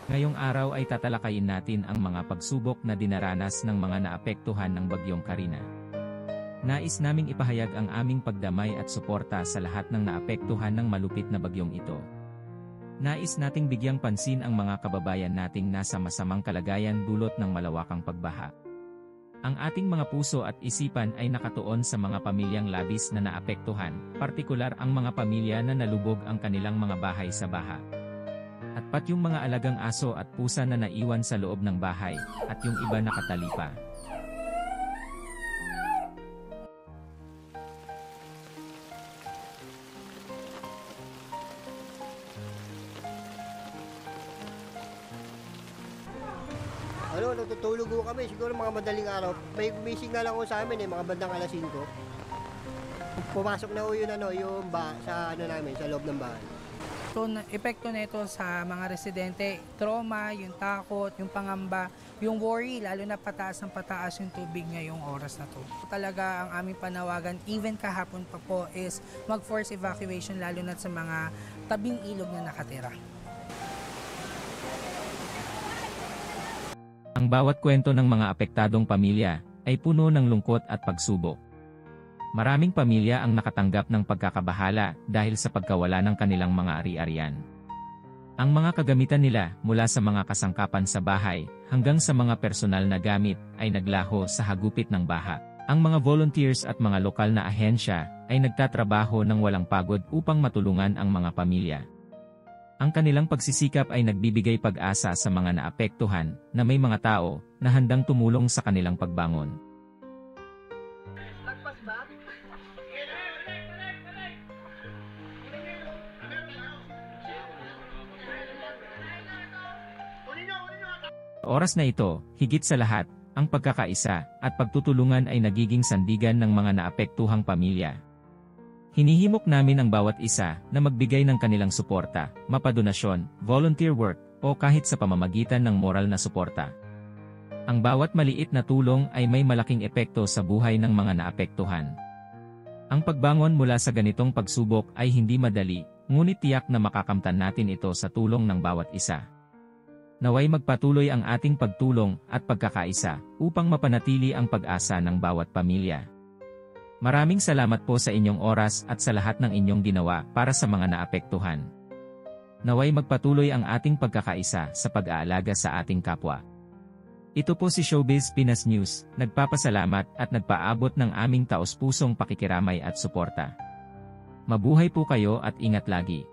Ngayong araw ay tatalakayin natin ang mga pagsubok na dinaranas ng mga naapektuhan ng Bagyong Karina. Nais naming ipahayag ang aming pagdamay at suporta sa lahat ng naapektuhan ng malupit na bagyong ito. Nais nating bigyang pansin ang mga kababayan nating nasa masamang kalagayan dulot ng malawakang pagbaha. Ang ating mga puso at isipan ay nakatuon sa mga pamilyang labis na naapektuhan, partikular ang mga pamilya na nalubog ang kanilang mga bahay sa baha. At pati yung mga alagang aso at pusa na naiwan sa loob ng bahay, at yung iba nakatali pa. Natutulog ko kami, siguro mga madaling araw. May gumising nga lang ko sa amin mga bandang alas 5. Pumasok na yung sa namin, sa loob ng bahay. So, epekto nito sa mga residente, trauma, yung takot, yung pangamba, yung worry, lalo na pataas ng pataas yung tubig ngayong oras na to. Talaga ang aming panawagan, even kahapon pa po, is mag-force evacuation lalo na sa mga tabing ilog na nakatira. Ang bawat kwento ng mga apektadong pamilya ay puno ng lungkot at pagsubok. Maraming pamilya ang nakatanggap ng pagkakabahala dahil sa pagkawala ng kanilang mga ari-arian. Ang mga kagamitan nila mula sa mga kasangkapan sa bahay hanggang sa mga personal na gamit ay naglaho sa hagupit ng baha. Ang mga volunteers at mga lokal na ahensya ay nagtatrabaho ng walang pagod upang matulungan ang mga pamilya. Ang kanilang pagsisikap ay nagbibigay pag-asa sa mga naapektuhan na may mga tao na handang tumulong sa kanilang pagbangon. Oras na ito, higit sa lahat, ang pagkakaisa at pagtutulungan ay nagiging sandigan ng mga naapektuhang pamilya. Hinihimok namin ang bawat isa na magbigay ng kanilang suporta, mapadonasyon, volunteer work, o kahit sa pamamagitan ng moral na suporta. Ang bawat maliit na tulong ay may malaking epekto sa buhay ng mga naapektuhan. Ang pagbangon mula sa ganitong pagsubok ay hindi madali, ngunit tiyak na makakamtan natin ito sa tulong ng bawat isa. Naway magpatuloy ang ating pagtulong at pagkakaisa upang mapanatili ang pag-asa ng bawat pamilya. Maraming salamat po sa inyong oras at sa lahat ng inyong ginawa para sa mga naapektuhan. Naway magpatuloy ang ating pagkakaisa sa pag-aalaga sa ating kapwa. Ito po si Showbiz Pinas News, nagpapasalamat at nagpaabot ng aming taos-pusong pakikiramay at suporta. Mabuhay po kayo at ingat lagi.